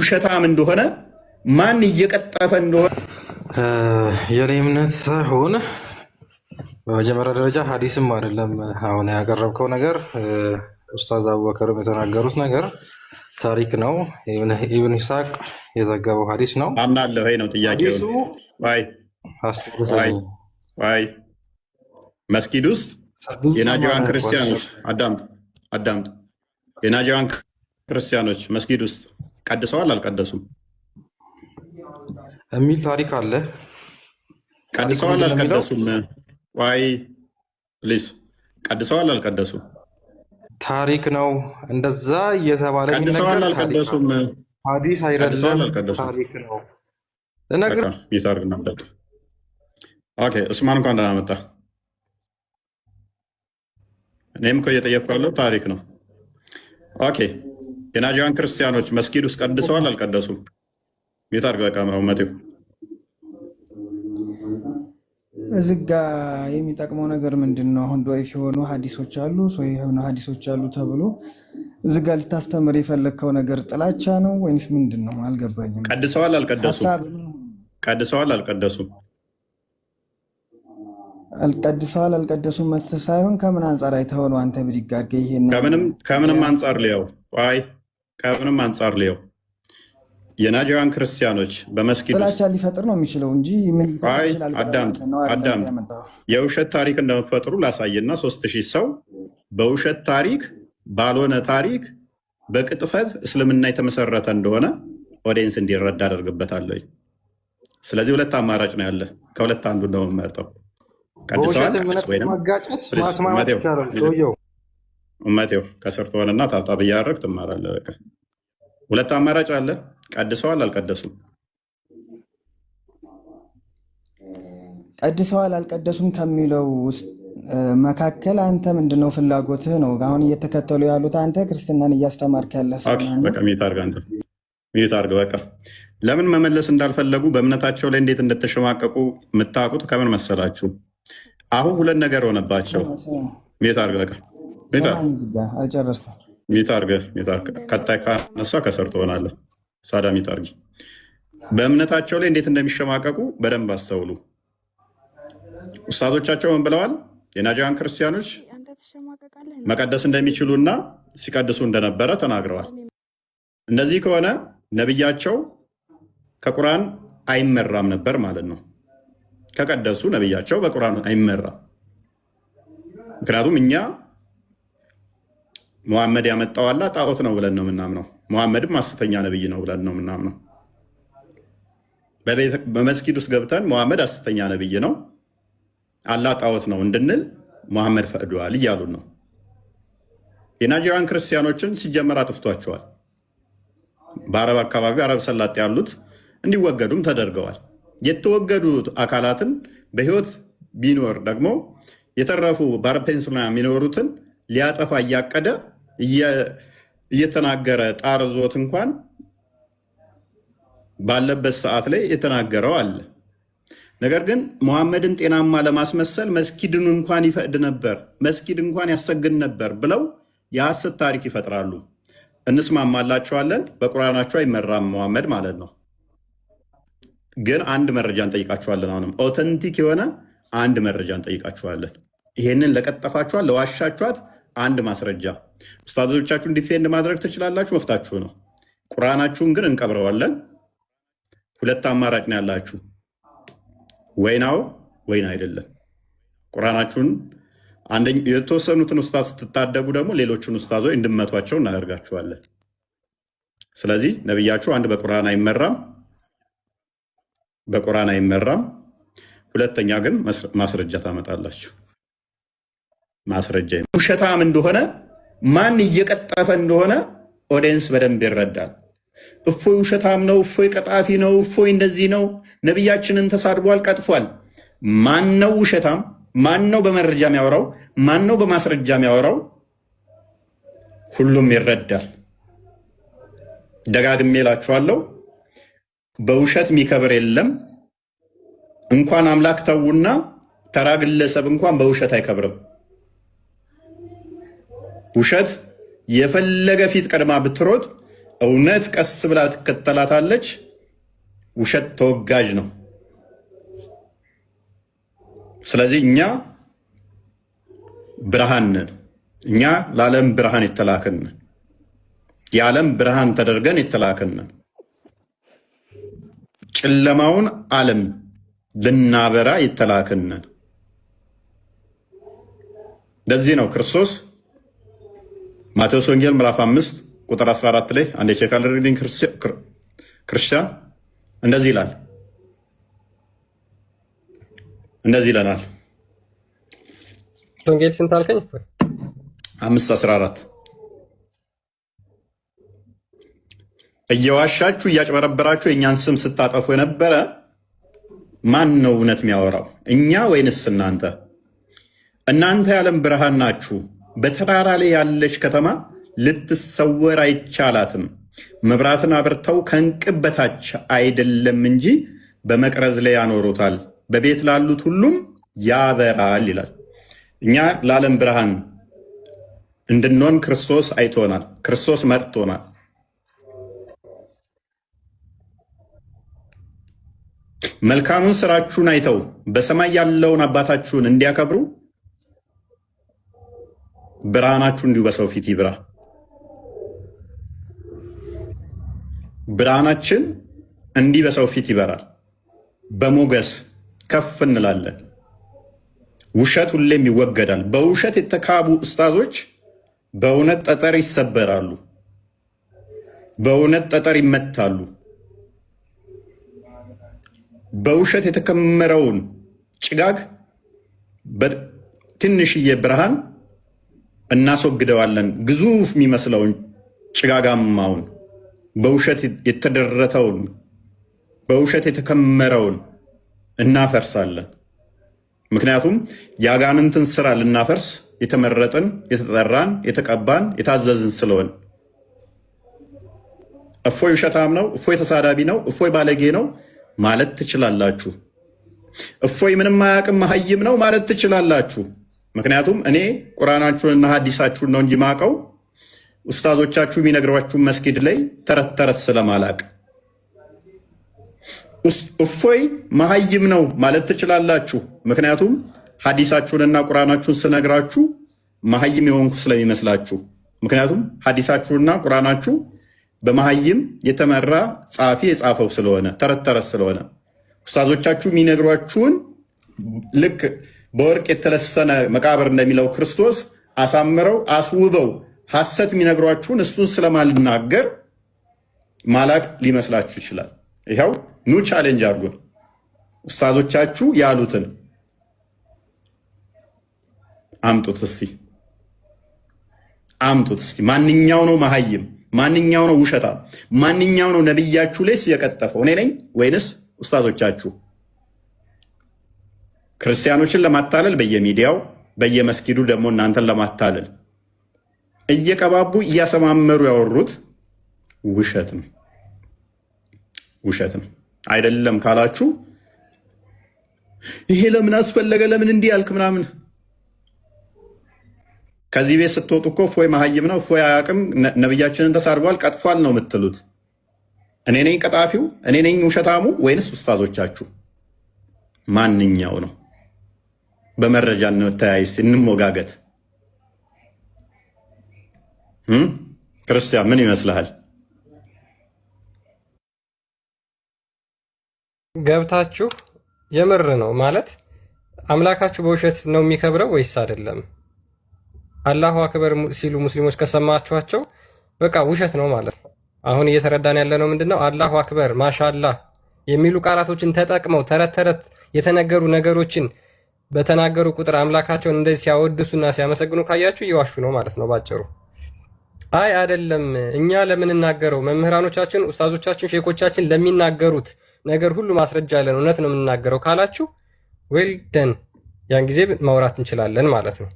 ውሸታም እንደሆነ ማን እየቀጠፈ እንደሆነ የኔ እምነት ሳይሆን በመጀመሪያ ደረጃ ሀዲስም አይደለም። አሁን ያቀረብከው ነገር ኡስታዝ አቡበከርም የተናገሩት ነገር ታሪክ ነው። ኢብን ኢስሐቅ የዘገበው ሀዲስ ነው። አምናለሁ። ይሄ ነው ጥያቄው። ዋይ መስጊድ ውስጥ የናጂዋን ክርስቲያኖች አዳምጡ። የናጂዋን ክርስቲያኖች መስጊድ ውስጥ ቀድሰዋል አልቀደሱም የሚል ታሪክ አለ። ቀድሰዋል አልቀደሱም? ዋይ ፕሊዝ፣ ቀድሰዋል አልቀደሱም? ታሪክ ነው እንደዛ እየተባለ ቀድሰዋል አልቀደሱም? ሀዲስ አይደለም፣ ታሪክ ነው። ይታርግ ነበር። ኦኬ ኡስማን እንኳን ደህና መጣ። እኔም እኮ እየጠየቅኩ ያለው ታሪክ ነው። ኦኬ የናጂዋን ክርስቲያኖች መስጊድ ውስጥ ቀድሰዋል አልቀደሱም? ይታርግ በቃ መቴው እዚህ ጋ የሚጠቅመው ነገር ምንድን ነው? አሁን ዶይፍ የሆኑ ሀዲሶች አሉ፣ ሶሒህ የሆኑ ሀዲሶች አሉ ተብሎ እዚህ ጋ ልታስተምር የፈለግከው ነገር ጥላቻ ነው ወይንስ ምንድን ነው? አልገባኝም። ቀድሰዋል አልቀደሱም? ቀድሰዋል አልቀደሱም? ቀድሰዋል አልቀደሱም መልስ ሳይሆን ከምን አንጻር አይተኸው ነው አንተ ብድግ አድርገህ ይሄን? ከምንም አንጻር ሊያው ከምንም አንጻር ሊያው የናጂዋን ክርስቲያኖች በመስጊድ ጥላቻ ሊፈጥር ነው የሚችለው እንጂ ምን ይችላል? አዳም የውሸት ታሪክ እንደመፈጥሩ ላሳየና 3000 ሰው በውሸት ታሪክ ባልሆነ ታሪክ በቅጥፈት እስልምና የተመሰረተ እንደሆነ ኦዲየንስ እንዲረዳ አደርግበታለሁ። ስለዚህ ሁለት አማራጭ ነው ያለ፣ ከሁለት አንዱ ነው የምመርጠው። ቀድሰዋል ኡመቴው ከሰርተዋልና ታብታብ እያደረግ ትማራለህ። በቃ ሁለት አማራጭ አለ። ቀድሰዋል አልቀደሱም? ቀድሰዋል አልቀደሱም ከሚለው ውስጥ መካከል አንተ ምንድነው ፍላጎትህ ነው? አሁን እየተከተሉ ያሉት አንተ ክርስትናን እያስተማርክ ያለ ሰው በቃ ሚዩት አድርግ። በቃ ለምን መመለስ እንዳልፈለጉ በእምነታቸው ላይ እንዴት እንደተሸማቀቁ የምታውቁት ከምን መሰላችሁ? አሁን ሁለት ነገር ሆነባቸው። ሚዩት አድርግ። በቃ አልጨረስኩም። ሚዩት አድርግ። ቀጣይ ካነሳ ከስር ትሆናለህ። ሳዳ ሚዩት አድርጊ። በእምነታቸው ላይ እንዴት እንደሚሸማቀቁ በደንብ አስተውሉ። ኡስታዞቻቸው ምን ብለዋል? የናጂዋን ክርስቲያኖች መቀደስ እንደሚችሉና ሲቀድሱ እንደነበረ ተናግረዋል። እነዚህ ከሆነ ነቢያቸው ከቁርአን አይመራም ነበር ማለት ነው። ከቀደሱ ነቢያቸው በቁርአን አይመራም። ምክንያቱም እኛ ሙሐመድ ያመጣው አላህ ጣዖት ነው ብለን ነው የምናምነው። ሙሐመድም ሐሰተኛ ነብይ ነው ብለን ነው የምናምነው። በመስጊድ ውስጥ ገብተን ሙሐመድ ሐሰተኛ ነብይ ነው፣ አላህ ጣዖት ነው እንድንል ሙሐመድ ፈቅዷል እያሉን ነው። የናጂዋን ክርስቲያኖችን ሲጀመር አጥፍቷቸዋል። በአረብ አካባቢ አረብ ሰላጤ ያሉት እንዲወገዱም ተደርገዋል። የተወገዱት አካላትን በህይወት ቢኖር ደግሞ የተረፉ በአረብ ፔንሱላ የሚኖሩትን ሊያጠፋ እያቀደ እየተናገረ ጣር ዞት እንኳን ባለበት ሰዓት ላይ የተናገረው አለ። ነገር ግን ሙሐመድን ጤናማ ለማስመሰል መስጊድን እንኳን ይፈቅድ ነበር፣ መስጊድ እንኳን ያሰግድ ነበር ብለው የሐሰት ታሪክ ይፈጥራሉ። እንስማማላቸዋለን። በቁርአናቸው አይመራም ሙሐመድ ማለት ነው። ግን አንድ መረጃ እንጠይቃቸዋለን። አሁንም ኦተንቲክ የሆነ አንድ መረጃ እንጠይቃቸዋለን። ይሄንን ለቀጠፋችኋት ለዋሻችኋት አንድ ማስረጃ ኡስታዞቻችሁን ዲፌንድ ማድረግ ትችላላችሁ፣ መፍታችሁ ነው። ቁርአናችሁን ግን እንቀብረዋለን። ሁለት አማራጭ ነው ያላችሁ፣ ወይናው ወይን አይደለም። ቁርአናችሁን የተወሰኑትን ኡስታዝ ስትታደጉ ደግሞ ሌሎቹን ኡስታዞች እንድመቷቸው እናደርጋችኋለን። ስለዚህ ነብያችሁ አንድ በቁርአን አይመራም። ሁለተኛ ግን ማስረጃ ታመጣላችሁ። ማስረጃ ውሸታም እንደሆነ ማን እየቀጠፈ እንደሆነ ኦዲየንስ በደንብ ይረዳል። እፎይ ውሸታም ነው፣ እፎይ ቀጣፊ ነው፣ እፎይ እንደዚህ ነው፣ ነቢያችንን ተሳድቧል፣ ቀጥፏል። ማን ነው ውሸታም? ማን ነው በመረጃ የሚያወራው? ማን ነው በማስረጃ የሚያወራው? ሁሉም ይረዳል። ደጋግሜ እላችኋለሁ፣ በውሸት የሚከብር የለም። እንኳን አምላክ ተውና ተራ ግለሰብ እንኳን በውሸት አይከብርም። ውሸት የፈለገ ፊት ቀድማ ብትሮጥ እውነት ቀስ ብላ ትከተላታለች። ውሸት ተወጋጅ ነው። ስለዚህ እኛ ብርሃን ነን። እኛ ለዓለም ብርሃን የተላክን ነን። የዓለም ብርሃን ተደርገን የተላክን ነን። ጨለማውን ዓለም ልናበራ የተላክን ነን። ለዚህ ነው ክርስቶስ ማቴዎስ ወንጌል ምዕራፍ 5 ቁጥር 14 ላይ አንድ የቼካል ሪዲንግ ክርስቲያን እንደዚህ ይላል። እንደዚህ ይለናል። ወንጌል ስንት አልከኝ? 5:14 እየዋሻችሁ እያጭበረበራችሁ የእኛን ስም ስታጠፉ የነበረ ማን ነው እውነት የሚያወራው? እኛ ወይንስ እናንተ? እናንተ የዓለም ብርሃን ናችሁ። በተራራ ላይ ያለች ከተማ ልትሰወር አይቻላትም። መብራትን አብርተው ከእንቅብ በታች አይደለም እንጂ በመቅረዝ ላይ ያኖሩታል፣ በቤት ላሉት ሁሉም ያበራል ይላል። እኛ ለዓለም ብርሃን እንድንሆን ክርስቶስ አይቶናል። ክርስቶስ መርቶናል። መልካሙን ስራችሁን አይተው በሰማይ ያለውን አባታችሁን እንዲያከብሩ ብርሃናችሁ እንዲሁ በሰው ፊት ይብራ። ብርሃናችን እንዲህ በሰው ፊት ይበራል። በሞገስ ከፍ እንላለን። ውሸት ሁሌም ይወገዳል። በውሸት የተካቡ ኡስታዞች በእውነት ጠጠር ይሰበራሉ፣ በእውነት ጠጠር ይመታሉ። በውሸት የተከመረውን ጭጋግ በትንሽዬ ብርሃን እናስወግደዋለን። ግዙፍ የሚመስለውን ጭጋጋማውን በውሸት የተደረተውን በውሸት የተከመረውን እናፈርሳለን። ምክንያቱም የአጋንንትን ስራ ልናፈርስ የተመረጥን፣ የተጠራን፣ የተቀባን፣ የታዘዝን ስለሆን እፎይ ውሸታም ነው፣ እፎይ ተሳዳቢ ነው፣ እፎይ ባለጌ ነው ማለት ትችላላችሁ። እፎይ ምንም አያውቅም መሀይም ነው ማለት ትችላላችሁ። ምክንያቱም እኔ ቁርአናችሁንና ሐዲሳችሁን ነው እንጂ ማቀው ኡስታዞቻችሁ የሚነግሯችሁ መስጊድ ላይ ተረት ተረት ስለማላቅ። እፎይ መሀይም ነው ማለት ትችላላችሁ። ምክንያቱም ሐዲሳችሁንና ቁርአናችሁን ስነግራችሁ መሀይም የሆንኩ ስለሚመስላችሁ። ምክንያቱም ሐዲሳችሁና ቁርአናችሁ በመሀይም የተመራ ጸሐፊ የጻፈው ስለሆነ ተረት ተረት ስለሆነ ኡስታዞቻችሁ የሚነግሯችሁን ልክ በወርቅ የተለሰነ መቃብር እንደሚለው ክርስቶስ አሳምረው አስውበው ሐሰት የሚነግሯችሁን እሱን ስለማልናገር ማላቅ ሊመስላችሁ ይችላል። ይኸው ኑ ቻሌንጅ አድርጉን። ኡስታዞቻችሁ ያሉትን አምጡት እስቲ፣ አምጡት እስቲ። ማንኛው ነው መሀይም? ማንኛው ነው ውሸታም? ማንኛው ነው ነብያችሁ ላይስ የቀጠፈው? እኔ ነኝ ወይንስ ኡስታዞቻችሁ? ክርስቲያኖችን ለማታለል በየሚዲያው በየመስጊዱ ደግሞ እናንተን ለማታለል እየቀባቡ እያሰማመሩ ያወሩት ውሸት ነው። ውሸት ነው አይደለም ካላችሁ ይሄ ለምን አስፈለገ፣ ለምን እንዲህ ያልክ ምናምን። ከዚህ ቤት ስትወጡ እኮ እፎይ መሀይም ነው፣ እፎይ አያውቅም፣ ነብያችንን ተሳድቧል፣ ቀጥፏል ነው የምትሉት። እኔ ነኝ ቀጣፊው? እኔ ነኝ ውሸታሙ? ወይንስ ኡስታዞቻችሁ? ማንኛው ነው? በመረጃ እንተያይስ፣ እንሞጋገት። ክርስቲያን ምን ይመስልሃል? ገብታችሁ የምር ነው ማለት አምላካችሁ በውሸት ነው የሚከብረው ወይስ አይደለም? አላሁ አክበር ሲሉ ሙስሊሞች ከሰማችኋቸው በቃ ውሸት ነው ማለት ነው። አሁን እየተረዳን ያለ ነው ምንድነው? አላሁ አክበር ማሻአላህ የሚሉ ቃላቶችን ተጠቅመው ተረት ተረት የተነገሩ ነገሮችን በተናገሩ ቁጥር አምላካቸውን እንደዚህ ሲያወድሱና ሲያመሰግኑ ካያችሁ እየዋሹ ነው ማለት ነው ባጭሩ። አይ አይደለም፣ እኛ ለምንናገረው መምህራኖቻችን፣ ኡስታዞቻችን፣ ሼኮቻችን ለሚናገሩት ነገር ሁሉ ማስረጃ አለን፣ እውነት ነው የምንናገረው ካላችሁ ዌል ደን ያን ጊዜ ማውራት እንችላለን ማለት ነው።